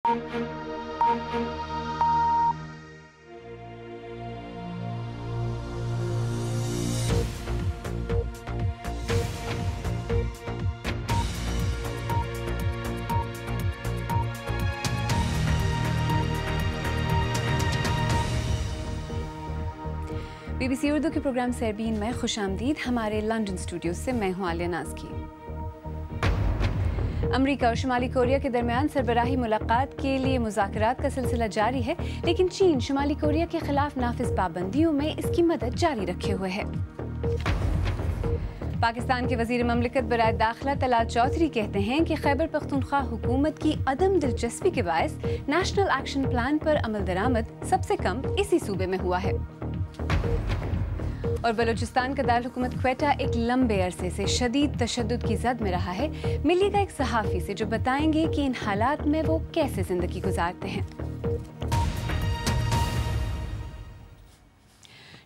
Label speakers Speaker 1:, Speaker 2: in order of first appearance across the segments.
Speaker 1: BBC Urdu کے programme سیربین میں خوش آمدید. ہمارے لندن اسٹوڈیو سے میں ہوں عالیہ نازکی. امریکہ اور شمالی کوریا کے درمیان سربراہی ملاقات کے لیے مذاکرات کا سلسلہ جاری ہے، لیکن چین شمالی کوریا کے خلاف نافذ پابندیوں میں اس کی مدد جاری رکھے ہوئے ہے. پاکستان کے وزیر مملکت برائے داخلہ طلعت چودھری کہتے ہیں کہ خیبر پختونخوا حکومت کی عدم دلچسپی کے باعث نیشنل ایکشن پلان پر عمل درآمد سب سے کم اسی صوبے میں ہوا ہے. اور بلوچستان کا دارالحکومت کوئٹہ ایک لمبے عرصے سے شدید تشدد کی زد میں رہا ہے. ملیے گا ایک صحافی سے جو بتائیں گے کہ ان حالات میں وہ کیسے زندگی گزارتے ہیں.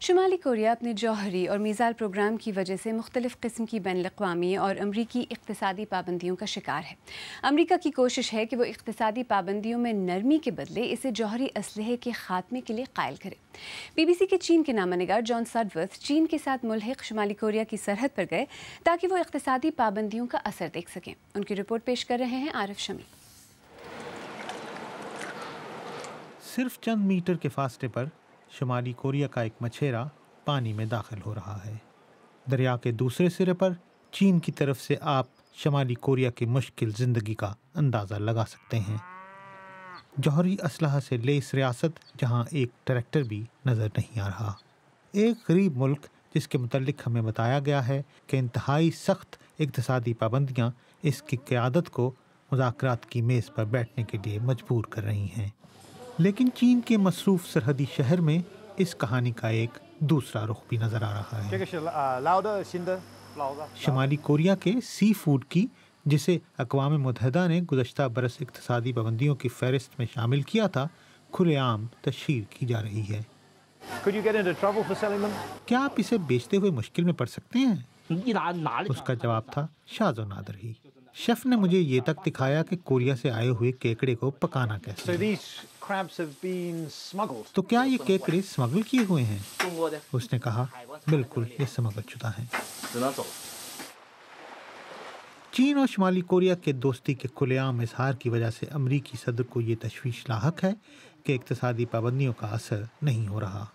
Speaker 1: شمالی کوریا اپنے جوہری اور میزائل پروگرام کی وجہ سے مختلف قسم کی بین الاقوامی اور امریکی اقتصادی پابندیوں کا شکار ہے. امریکہ کی کوشش ہے کہ وہ اقتصادی پابندیوں میں نرمی کے بدلے اسے جوہری اسلحے کے خاتمے کے لیے قائل کرے. BBC کے چین کے نامہ نگار جان سڈورتھ چین کے ساتھ ملحق شمالی کوریا کی سرحد پر گئے تاکہ وہ اقتصادی پابندیوں کا اثر دیکھ سکیں. ان کی رپورٹ پیش کر رہے ہیں عارف شمی.
Speaker 2: صرف چند میٹر کے فاصلے پر شمالی کوریا کا ایک مچھیرا پانی میں داخل ہو رہا ہے. دریا کے دوسرے سرے پر چین کی طرف سے آپ شمالی کوریا کی مشکل زندگی کا اندازہ لگا سکتے ہیں. جوہری اسلحہ سے لیس ریاست جہاں ایک ٹریکٹر بھی نظر نہیں آ رہا. ایک غریب ملک جس کے متعلق ہمیں بتایا گیا ہے کہ انتہائی سخت اقتصادی پابندیاں اس کی قیادت کو مذاکرات کی میز پر بیٹھنے کے لیے مجبور کر رہی ہیں. لیکن چین کے مصروف سرحدی شہر میں اس کہانی کا ایک دوسرا رخ بھی نظر آ رہا ہے. شمالی کوریا کے سی فوڈ کی، جسے اقوام متحدہ نے گزشتہ برس اقتصادی پابندیوں کی فہرست میں شامل کیا تھا، کھلے عام تشہیر کی جا رہی ہے. کیا آپ اسے بیچتے ہوئے مشکل میں پڑ سکتے ہیں؟ اس کا جواب تھا شاذ و نادر ہی. شیف نے مجھے یہ تک دکھایا کہ کوریا سے آئے ہوئے کیکڑے کو پکانا کیسے ہے. تو کیا یہ کیکڑے اسمگل کیے ہوئے ہیں؟ اس نے کہا بالکل، یہ اسمگل شدہ ہیں. چین اور شمالی کوریا کے دوستی کے کھلے عام اظہار کی وجہ سے امریکی صدر کو یہ تشویش لاحق ہے کہ اقتصادی پابندیوں کا اثر نہیں ہو رہا،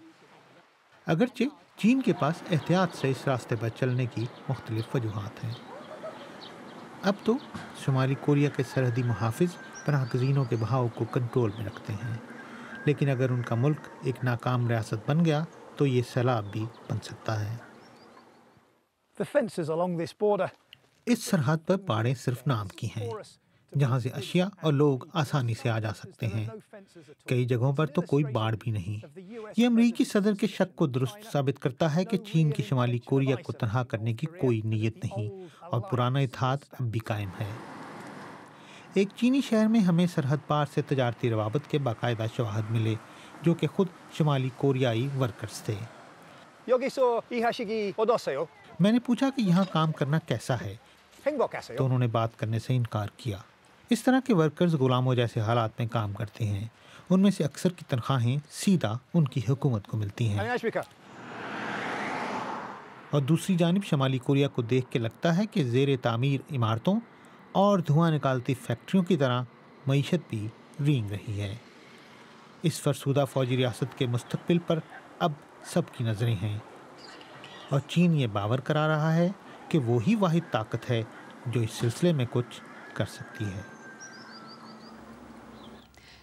Speaker 2: اگرچہ چین کے پاس احتیاط سے اس راستے پر چلنے کی مختلف وجوہات ہیں. اب تو شمالی کوریا کے سرحدی محافظ پناہ گزینوں کے بہاؤ کو کنٹرول میں رکھتے ہیں، لیکن اگر ان کا ملک ایک ناکام ریاست بن گیا تو یہ سیلاب بھی بن سکتا ہے. اس سرحد پر باڑیں صرف نام کی ہیں، جہاں سے اشیاء اور لوگ آسانی سے آ جا سکتے ہیں. کئی جگہوں پر تو کوئی باڑ بھی نہیں. یہ امریکی صدر کے شک کو درست ثابت کرتا ہے کہ چین کی شمالی کوریا کو تنہا کرنے کی کوئی نیت نہیں اور پرانا اتحاد اب بھی قائم ہے. ایک چینی شہر میں ہمیں سرحد پار سے تجارتی روابط کے باقاعدہ شواہد ملے جو کہ خود شمالی کوریائی ورکرز تھے. میں نے پوچھا کہ یہاں کام کرنا کیسا ہے تو انہوں نے بات کرنے سے انکار کیا. اس طرح کے ورکرز غلاموں جیسے حالات میں کام کرتے ہیں. ان میں سے اکثر کی تنخواہیں سیدھا ان کی حکومت کو ملتی ہیں. اور دوسری جانب شمالی کوریا کو دیکھ کے لگتا ہے کہ زیر تعمیر عمارتوں اور دھواں نکالتی فیکٹریوں کی طرح معیشت بھی رینگ رہی ہے. اس فرسودہ فوجی ریاست کے مستقبل پر اب سب کی نظریں ہیں اور چین یہ باور کرا رہا ہے کہ وہی واحد طاقت ہے جو اس سلسلے میں کچھ کر سکتی ہے.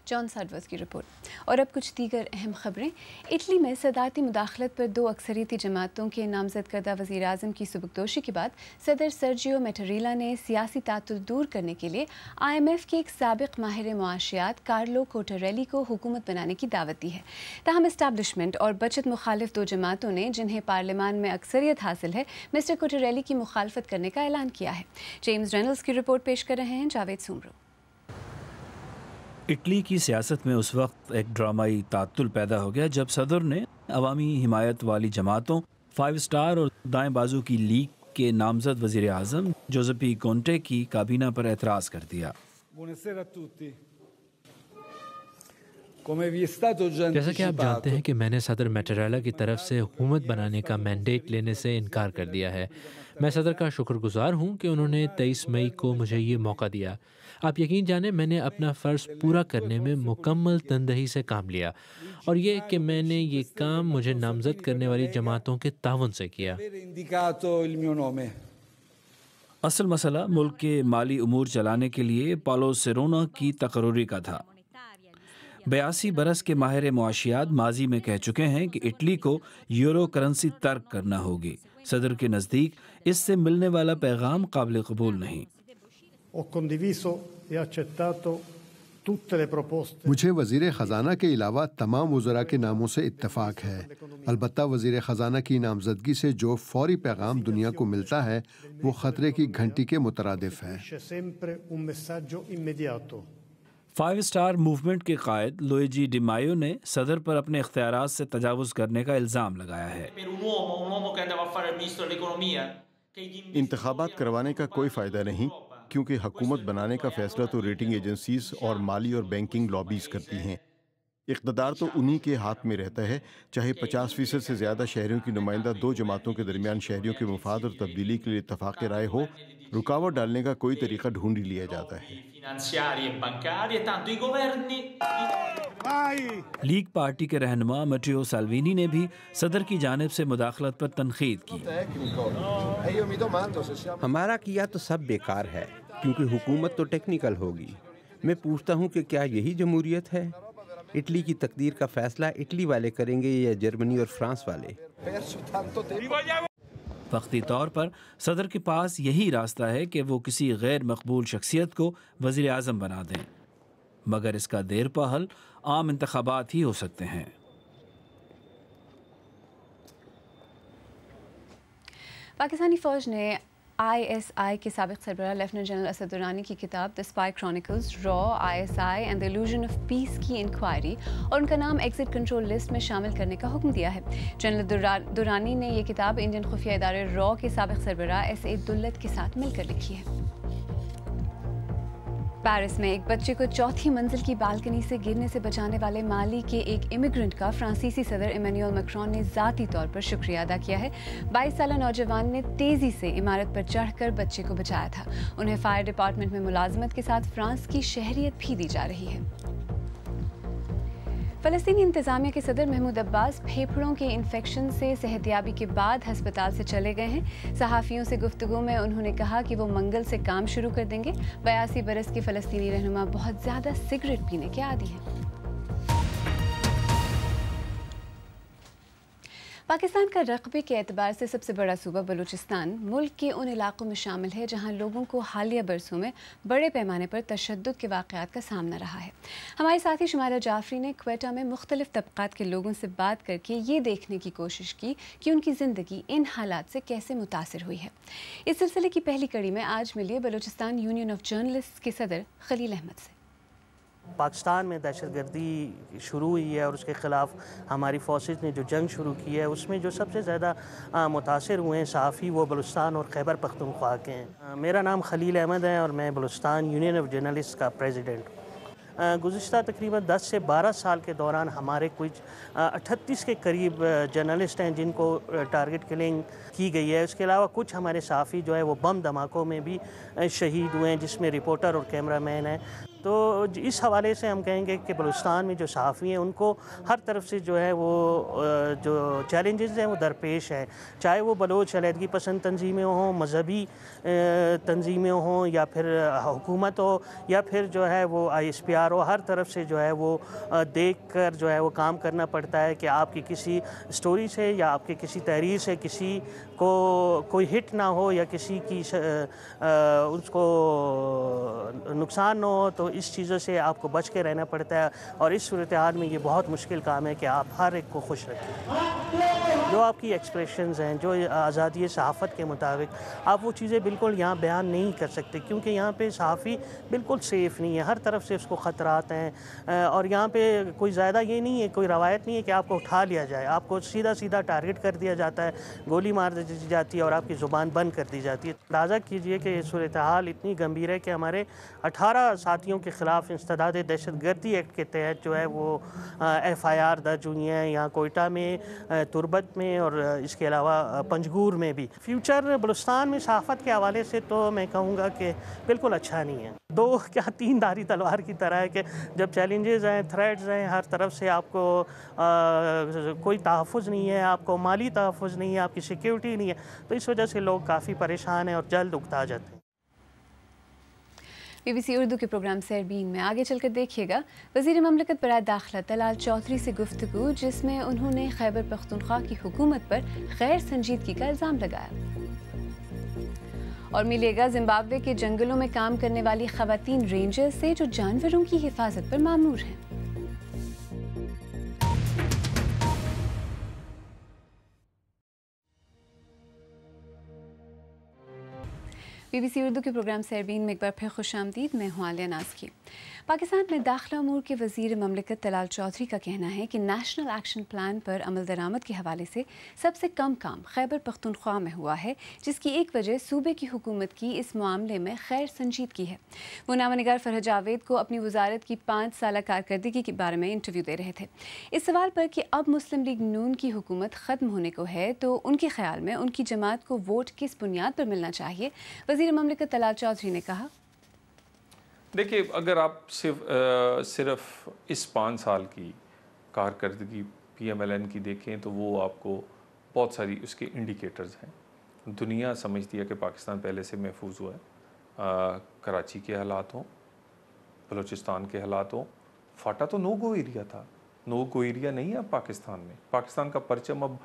Speaker 1: جان سڈورتھ کی رپورٹ. اور اب کچھ دیگر اہم خبریں. اٹلی میں صدارتی مداخلت پر 2 اکثریتی جماعتوں کے نامزد کردہ وزیر اعظم کی سبکدوشی کے بعد صدر سرجیو میٹریلا نے سیاسی تعطل دور کرنے کے لیے IMF کے ایک سابق ماہر معاشیات کارلو کوٹاریلی کو حکومت بنانے کی دعوت دی ہے. تاہم اسٹیبلشمنٹ اور بچت مخالف 2 جماعتوں نے، جنہیں پارلیمان میں اکثریت حاصل ہے، مسٹر کوٹاریلی کی مخالفت کرنے کا اعلان کیا ہے. جیمز رینلز کی رپورٹ پیش کر رہے ہیں جاوید سومرو.
Speaker 3: اٹلی کی سیاست میں اس وقت ایک ڈرامائی تعطل پیدا ہو گیا جب صدر نے عوامی حمایت والی جماعتوں 5 اسٹار اور دائیں بازو کی لیگ کے نامزد وزیر اعظم جوزپی کونٹے کی کابینہ پر اعتراض کر دیا.
Speaker 4: جیسا کہ آپ جانتے ہیں کہ میں نے صدر میٹریلا کی طرف سے حکومت بنانے کا مینڈیٹ لینے سے انکار کر دیا ہے۔ میں صدر کا شکر گزار ہوں کہ انہوں نے 23 مئی کو مجھے یہ موقع دیا۔ آپ یقین جانیں میں نے اپنا فرض پورا کرنے میں مکمل تندہی سے کام لیا، اور یہ کہ میں نے یہ کام مجھے نامزد کرنے والی جماعتوں کے تعاون سے کیا۔
Speaker 3: اصل مسئلہ ملک کے مالی امور چلانے کے لیے پالو سیرونا کی تقرری کا تھا۔ 82 برس کے ماہر معاشیات ماضی میں کہہ چکے ہیں کہ اٹلی کو یورو کرنسی ترک کرنا ہوگی۔ صدر کے نزدیک اس سے ملنے والا پیغام قابل قبول نہیں۔
Speaker 5: مجھے وزیر خزانہ کے علاوہ تمام وزراء کے ناموں سے اتفاق ہے، البتہ وزیر خزانہ کی نامزدگی سے جو فوری پیغام دنیا کو ملتا ہے وہ خطرے کی گھنٹی کے مترادف ہے۔
Speaker 3: 5 اسٹار موومنٹ کے قائد لوئیجی ڈی مائیو نے صدر پر اپنے اختیارات سے تجاوز کرنے کا الزام لگایا ہے۔
Speaker 6: انتخابات کروانے کا کوئی فائدہ نہیں، کیونکہ حکومت بنانے کا فیصلہ تو ریٹنگ ایجنسیز اور مالی اور بینکنگ لابیز کرتی ہیں۔ اقتدار تو انہی کے ہاتھ میں رہتا ہے، چاہے 50% سے زیادہ شہریوں کی نمائندہ 2 جماعتوں کے درمیان شہریوں کے مفاد اور تبدیلی کے لیے اتفاق رائے ہو، رکاوٹ ڈالنے کا کوئی طریقہ ڈھونڈ ہی لیا جاتا ہے۔
Speaker 3: لیگ پارٹی کے رہنما مٹیو سالوینی نے بھی صدر کی جانب سے مداخلت پر تنقید کی۔
Speaker 7: ہمارا کیا تو سب بیکار ہے، کیونکہ حکومت تو ٹیکنیکل ہوگی۔ میں پوچھتا ہوں کہ کیا یہی جمہوریت ہے؟ اٹلی کی تقدیر کا فیصلہ اٹلی والے کریں گے یا جرمنی اور فرانس والے؟
Speaker 3: وقتی طور پر صدر کے پاس یہی راستہ ہے کہ وہ کسی غیر مقبول شخصیت کو وزیر اعظم بنا دیں، مگر اس کا دیر پا حل عام انتخابات ہی ہو سکتے ہیں۔
Speaker 1: پاکستانی فوج نے ISI کے سابق سربراہ لیفٹیننٹ جنرل اسد درانی کی کتاب دی اسپائی کرونیکلز، را، ISI and the illusion of peace کی انکوائری اور ان کا نام ایگزٹ کنٹرول لسٹ میں شامل کرنے کا حکم دیا ہے۔ جنرل درانی نے یہ کتاب انڈین خفیہ ادارے را کے سابق سربراہ SA دلت کے ساتھ مل کر لکھی ہے۔ پیرس میں ایک بچے کو 4تھی منزل کی بالکنی سے گرنے سے بچانے والے مالی کے ایک امیگرنٹ کا فرانسیسی صدر ایمینوئل میکرون نے ذاتی طور پر شکریہ ادا کیا ہے۔ 22 سالہ نوجوان نے تیزی سے عمارت پر چڑھ کر بچے کو بچایا تھا۔ انہیں فائر ڈپارٹمنٹ میں ملازمت کے ساتھ فرانس کی شہریت بھی دی جا رہی ہے۔ فلسطینی انتظامیہ کے صدر محمود عباس پھیپھڑوں کے انفیکشن سے صحتیابی کے بعد ہسپتال سے چلے گئے ہیں۔ صحافیوں سے گفتگو میں انہوں نے کہا کہ وہ منگل سے کام شروع کر دیں گے۔ 82 برس کے فلسطینی رہنما بہت زیادہ سگریٹ پینے کے عادی ہیں۔ پاکستان کا رقبے کے اعتبار سے سب سے بڑا صوبہ بلوچستان ملک کے ان علاقوں میں شامل ہے جہاں لوگوں کو حالیہ برسوں میں بڑے پیمانے پر تشدد کے واقعات کا سامنا رہا ہے۔ ہمارے ساتھی شمائلہ جعفری نے کوئٹہ میں مختلف طبقات کے لوگوں سے بات کر کے یہ دیکھنے کی کوشش کی کہ ان کی زندگی ان حالات سے کیسے متاثر ہوئی ہے۔ اس سلسلے کی پہلی کڑی میں آج ملیے بلوچستان یونین آف جرنلسٹ کے صدر خلیل احمد سے۔
Speaker 8: پاکستان میں دہشت گردی شروع ہوئی ہے اور اس کے خلاف ہماری فورسز نے جو جنگ شروع کی ہے اس میں جو سب سے زیادہ متاثر ہوئے ہیں صحافی وہ بلوچستان اور خیبر پختونخوا کے ہیں۔ میرا نام خلیل احمد ہے اور میں بلوچستان یونین آف جرنلسٹ کا پریزیڈنٹ ہوں۔ گزشتہ تقریباً 10 سے 12 سال کے دوران ہمارے کچھ 38 کے قریب جرنلسٹ ہیں جن کو ٹارگٹ کلنگ کی گئی ہے۔ اس کے علاوہ کچھ ہمارے صحافی جو ہے وہ بم دھماکوں میں بھی شہید ہوئے ہیں، جس میں رپورٹر اور کیمرہ مین ہیں۔ تو اس حوالے سے ہم کہیں گے کہ بلوچستان میں جو صحافی ہیں ان کو ہر طرف سے جو ہے وہ جو چیلنجز ہیں وہ درپیش ہیں، چاہے وہ بلوچ علیحدگی پسند تنظیمیں ہوں، مذہبی تنظیمیں ہوں، یا پھر حکومت ہو، یا پھر جو ہے وہ ISPR ہو۔ ہر طرف سے جو ہے وہ دیکھ کر جو ہے وہ کام کرنا پڑتا ہے کہ آپ کی کسی سٹوری سے یا آپ کی کسی تحریر سے کسی کو کوئی ہٹ نہ ہو یا کسی کی اس کو نقصان نہ ہو۔ تو اس چیزوں سے آپ کو بچ کے رہنا پڑتا ہے، اور اس صورتحال میں یہ بہت مشکل کام ہے کہ آپ ہر ایک کو خوش رکھیں۔ جو آپ کی ایکسپریشنز ہیں، جو آزادی صحافت کے مطابق آپ وہ چیزیں بالکل یہاں بیان نہیں کر سکتے، کیونکہ یہاں پہ صحافی بالکل سیف نہیں ہے، ہر طرف سے اس کو خطرات ہیں، اور یہاں پہ کوئی زیادہ یہ نہیں ہے، کوئی روایت نہیں ہے کہ آپ کو اٹھا لیا جائے، آپ کو سیدھا سیدھا ٹارگٹ کر دیا جاتا ہے، گولی مار دی جاتی ہے اور آپ کی زبان بند کر دی جاتی ہے۔ اندازہ کیجئے کہ یہ صورتحال اتنی گمبھیر ہے کہ ہمارے 18 ساتھیوں کے خلاف انسداد دہشت گردی ایکٹ کے تحت جو ہے وہ FIR درج ہوئی ہیں، یہاں کوئٹہ میں، تربت میں، اور اس کے علاوہ پنجگور میں بھی۔ فیوچر بلوچستان میں صحافت کے حوالے سے تو میں کہوں گا کہ بالکل اچھا نہیں ہے، 2 کیا 3 دھاری تلوار کی طرح ہے کہ جب چیلنجز ہیں، تھریٹس ہیں، ہر طرف سے آپ کو کوئی تحفظ نہیں ہے، آپ کو مالی تحفظ نہیں ہے، آپ کی سیکیورٹی نہیں ہے، تو اس وجہ سے لوگ کافی پریشان ہیں اور جلد اکتا جاتے ہیں۔
Speaker 1: BBC اردو کے پروگرام سیربین میں آگے چل کر دیکھیے گا وزیر مملکت برائے داخلہ طلال چودھری سے گفتگو، جس میں انہوں نے خیبر پختونخوا کی حکومت پر غیر سنجیدگی کا الزام لگایا۔ اور ملے گا زمبابوے کے جنگلوں میں کام کرنے والی خواتین رینجر سے جو جانوروں کی حفاظت پر مامور ہیں۔ BBC اردو کے پروگرام سیربین میں ایک بار پھر خوش آمدید، میں ہوں عالیہ ناز کی۔ پاکستان میں داخلہ امور کے وزیر مملکت طلال چودھری کا کہنا ہے کہ نیشنل ایکشن پلان پر عمل درآمد کے حوالے سے سب سے کم کام خیبر پختونخوا میں ہوا ہے، جس کی ایک وجہ صوبے کی حکومت کی اس معاملے میں خیر سنجیدگی ہے۔ وہ نامہ نگار فرحت جاوید کو اپنی وزارت کی 5 سالہ کارکردگی کے بارے میں انٹرویو دے رہے تھے۔ اس سوال پر کہ اب مسلم لیگ نون کی حکومت ختم ہونے کو ہے تو ان کے خیال میں ان کی جماعت کو ووٹ کس بنیاد پر ملنا چاہیے، وزیر مملکت طلال چودھری نے کہا،
Speaker 9: دیکھیے اگر آپ صرف اس 5 سال کی کارکردگی PMLN کی دیکھیں تو وہ آپ کو بہت ساری اس کے انڈیکیٹرز ہیں۔ دنیا سمجھتی ہے کہ پاکستان پہلے سے محفوظ ہوا ہے، کراچی کے حالات ہوں، بلوچستان کے حالات ہوں، فاٹا تو نو گو ایریا تھا، نو گو ایریا نہیں ہے اب پاکستان میں، پاکستان کا پرچم اب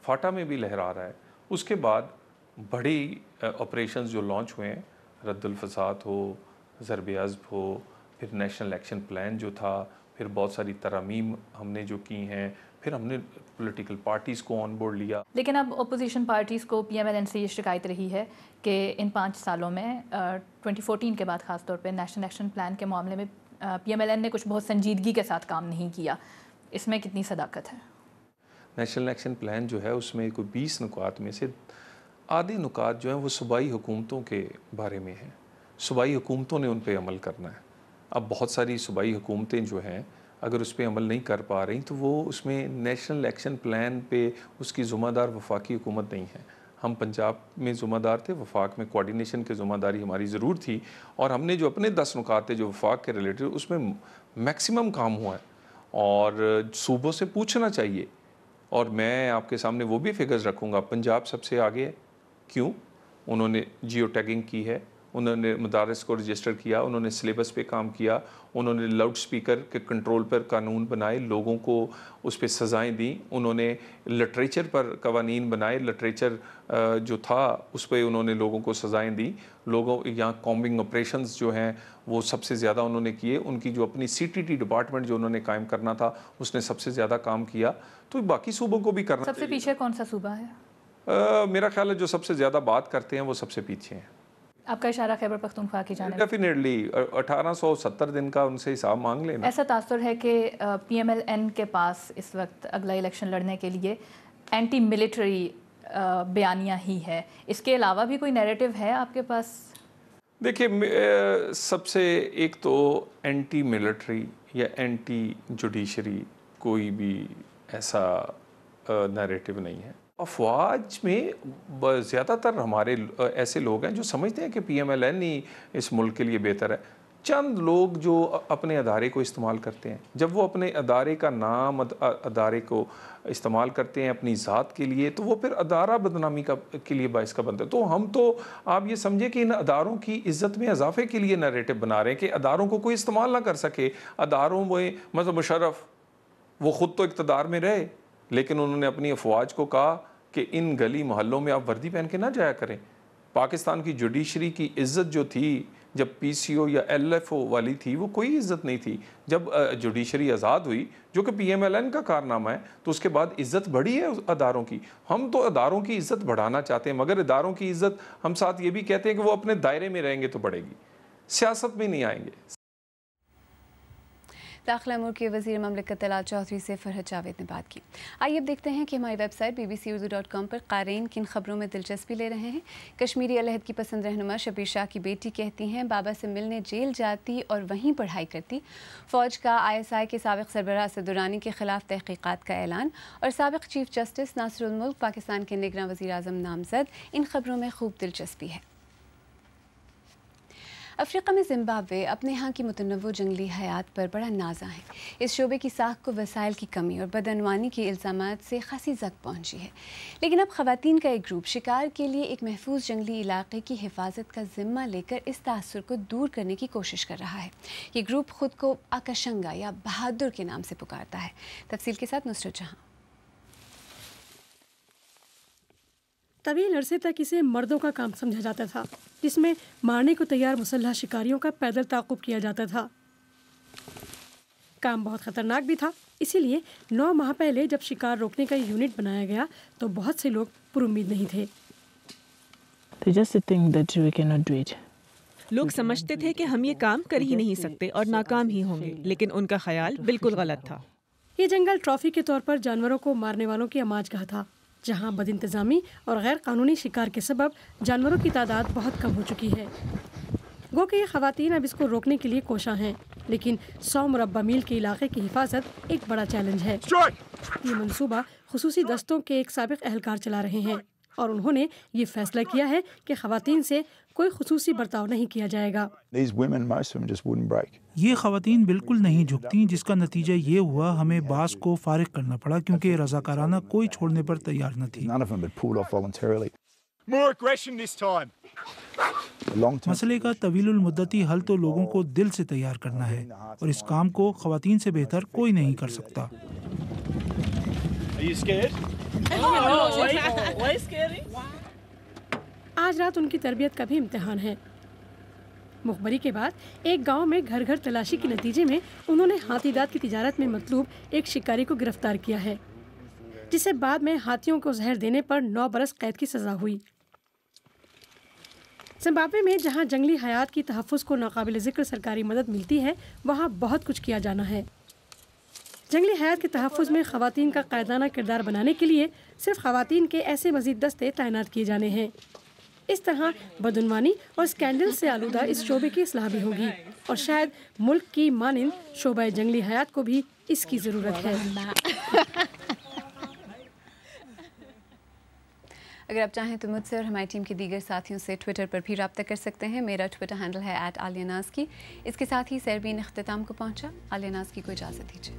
Speaker 9: فاٹا میں بھی لہرا رہا ہے۔ اس کے بعد بڑی آپریشنز جو لانچ ہوئے ہیں، رد الفساد ہو، ضرب عضب ہو، پھر نیشنل ایکشن پلان جو تھا، پھر بہت ساری ترامیم ہم نے جو کی ہیں، پھر ہم نے پولیٹیکل پارٹیز کو آن بورڈ لیا۔
Speaker 10: لیکن اب اپوزیشن پارٹیز کو PMLN سے یہ شکایت رہی ہے کہ ان 5 سالوں میں 2014 کے بعد خاص طور پہ نیشنل ایکشن پلان کے معاملے میں PMLN نے کچھ بہت سنجیدگی کے ساتھ کام نہیں کیا، اس میں کتنی صداقت ہے؟
Speaker 9: نیشنل ایکشن پلان جو ہے اس میں کوئی 20 نکات میں سے آدھے نکات جو ہیں وہ صوبائی حکومتوں کے بارے میں ہیں، صوبائی حکومتوں نے ان پہ عمل کرنا ہے۔ اب بہت ساری صوبائی حکومتیں جو ہیں اگر اس پہ عمل نہیں کر پا رہی تو وہ اس میں نیشنل ایکشن پلان پہ اس کی ذمہ دار وفاقی حکومت نہیں ہے۔ ہم پنجاب میں ذمہ دار تھے، وفاق میں کوارڈینیشن کی ذمہ داری ہماری ضرور تھی، اور ہم نے جو اپنے 10 نکات تھے جو وفاق کے ریلیٹڈ اس میں میکسیمم کام ہوا ہے، اور صوبوں سے پوچھنا چاہیے۔ اور میں آپ کے سامنے وہ بھی فگرز رکھوں گا، پنجاب سب سے آگے ہے، کیوں؟ انہوں نے جیو ٹیگنگ کی ہے، انہوں نے مدارس کو رجسٹر کیا، انہوں نے سلیبس پہ کام کیا، انہوں نے لاؤڈ سپیکر کے کنٹرول پر قانون بنائے، لوگوں کو اس پہ سزائیں دیں، انہوں نے لٹریچر پر قوانین بنائے، لٹریچر جو تھا اس پہ انہوں نے لوگوں کو سزائیں دیں، لوگوں یہاں کامبنگ آپریشنز جو ہیں وہ سب سے زیادہ انہوں نے کیے، ان کی جو اپنی CTT ڈپارٹمنٹ جو انہوں نے قائم کرنا تھا اس نے سب سے زیادہ کام کیا، تو باقی صوبوں کو بھی کرنا
Speaker 10: سب سے پیچھے کون سا صوبہ ہے؟
Speaker 9: میرا خیال ہے جو سب سے زیادہ بات کرتے ہیں وہ سب سے پیچھے ہیں۔
Speaker 10: آپ کا اشارہ خیبر پختونخوا کی جانب؟
Speaker 9: ڈیفینیٹلی 1870 دن کا ان سے حساب مانگ لینا۔
Speaker 10: ایسا تاثر ہے کہ PMLN کے پاس اس وقت اگلا الیکشن لڑنے کے لیے اینٹی ملٹری بیانیہ ہی ہے، اس کے علاوہ بھی کوئی نیریٹو ہے آپ کے پاس؟
Speaker 9: دیکھیے سب سے ایک تو اینٹی ملٹری یا اینٹی جوڈیشری کوئی بھی ایسا نیریٹو نہیں ہے۔ افواج میں زیادہ تر ہمارے ایسے لوگ ہیں جو سمجھتے ہیں کہ PMLN ہی اس ملک کے لیے بہتر ہے، چند لوگ جو اپنے ادارے کو استعمال کرتے ہیں، جب وہ اپنے ادارے کا نام ادارے کو استعمال کرتے ہیں اپنی ذات کے لیے تو وہ پھر ادارہ بدنامی کے لیے باعث کا بنتا ہے۔ تو ہم تو آپ یہ سمجھے کہ ان اداروں کی عزت میں اضافے کے لیے نیریٹو بنا رہے ہیں کہ اداروں کو کوئی استعمال نہ کر سکے، اداروں میں مثلا مشرف وہ خود تو اقتدار میں رہے لیکن انہوں نے اپنی افواج کو کہا کہ ان گلی محلوں میں آپ وردی پہن کے نہ جایا کریں۔ پاکستان کی جوڈیشری کی عزت جو تھی جب PCO یا LFO والی تھی وہ کوئی عزت نہیں تھی. جب جوڈیشری آزاد ہوئی جو کہ PMLN کا کارنامہ ہے تو اس کے بعد عزت بڑھی ہے اداروں کی. ہم تو اداروں کی عزت بڑھانا چاہتے ہیں مگر اداروں کی عزت ہم ساتھ یہ بھی کہتے ہیں کہ وہ اپنے دائرے میں رہیں گے تو بڑھے گی, سیاست میں نہیں آئیں گے.
Speaker 1: داخلہ امور کے وزیر مملکت طلعت چودھری سے فرحت جاوید نے بات کی. آئیے اب دیکھتے ہیں کہ ہماری ویب سائٹ bbcurdu.com پر قارئین کن خبروں میں دلچسپی لے رہے ہیں. کشمیری علیحدگی پسند رہنما شبیر شاہ کی بیٹی کہتی ہیں بابا سے ملنے جیل جاتی اور وہیں پڑھائی کرتی. فوج کا ISI کے سابق سربراہ اسد درانی کے خلاف تحقیقات کا اعلان اور سابق چیف جسٹس ناصر الملک پاکستان کے نگراں وزیر اعظم نامزد. ان خبروں میں خوب دلچسپی ہے. افریقہ میں زمبابوے اپنے ہاں کی متنوع جنگلی حیات پر بڑا نازاں ہے. اس شعبے کی ساکھ کو وسائل کی کمی اور بدعنوانی کے الزامات سے خاصی زد پہنچی ہے. لیکن اب خواتین کا ایک گروپ شکار کے لیے ایک محفوظ جنگلی علاقے کی حفاظت کا ذمہ لے کر اس تاثر کو دور کرنے کی کوشش کر رہا ہے. یہ گروپ خود کو آکاشنگا یا بہادر کے نام سے پکارتا ہے. تفصیل کے ساتھ نصرت جہاں.
Speaker 11: طویل عرصے تک اسے مردوں کا کام سمجھا جاتا تھا جس میں مارنے کو تیار مسلح شکاریوں کا پیدل تعاقب کیا جاتا تھا. کام بہت خطرناک بھی تھا, اسی لیے 9 ماہ پہلے جب شکار روکنے کا یونٹ بنایا گیا تو بہت سے لوگ پر امید نہیں تھے.
Speaker 12: لوگ سمجھتے تھے کہ ہم یہ کام کر ہی نہیں سکتے اور ناکام ہی ہوں گے, لیکن ان کا خیال بالکل غلط تھا.
Speaker 11: یہ جنگل ٹرافی کے طور پر جانوروں کو مارنے والوں کی اماج گاہ تھا جہاں بد انتظامی اور غیر قانونی شکار کے سبب جانوروں کی تعداد بہت کم ہو چکی ہے. گو کہ یہ خواتین اب اس کو روکنے کے لیے کوشاں ہیں, لیکن 100 مربع میل کے علاقے کی حفاظت ایک بڑا چیلنج ہے. یہ منصوبہ خصوصی دستوں کے ایک سابق اہلکار چلا رہے ہیں اور انہوں نے یہ فیصلہ کیا ہے کہ خواتین سے کوئی خصوصی برتاؤ نہیں کیا جائے گا.
Speaker 13: یہ خواتین بالکل نہیں جھکتیں, جس کا نتیجہ یہ ہوا ہمیں بعض کو فارغ کرنا پڑا کیونکہ رضاکارانہ کوئی چھوڑنے پر تیار نہ تھی. مسئلے کا طویل المدتی حل تو لوگوں کو دل سے تیار کرنا ہے اور اس کام کو خواتین سے بہتر کوئی نہیں کر سکتا.
Speaker 11: آج رات ان کی تربیت کا بھی امتحان ہے. مخبری کے بعد ایک گاؤں میں گھر گھر تلاشی کے نتیجے میں انہوں نے ہاتھی دانت کی تجارت میں مطلوب ایک شکاری کو گرفتار کیا ہے جسے بعد میں ہاتھیوں کو زہر دینے پر 9 برس قید کی سزا ہوئی. زمبابوے میں جہاں جنگلی حیات کی تحفظ کو ناقابل ذکر سرکاری مدد ملتی ہے وہاں بہت کچھ کیا جانا ہے. جنگلی حیات کے تحفظ میں خواتین کا قائدانہ کردار بنانے کے لیے صرف خواتین کے ایسے مزید دستے تعینات کیے جانے ہیں. اس طرح بدعنوانی اور اسکینڈل سے آلودہ اس شعبے کی اصلاح بھی ہوگی اور شاید ملک کی مانند شعبہ جنگلی حیات کو بھی اس کی ضرورت ہے.
Speaker 1: اگر آپ چاہیں تو مجھ سے اور ہماری ٹیم کے دیگر ساتھیوں سے ٹویٹر پر بھی رابطہ کر سکتے ہیں. میرا ٹویٹر ہینڈل ہے @عالیہ ناز کی. اس کے ساتھ ہی سیربین اختتام کو پہنچا. عالیہ ناز کی کو اجازت دیجیے.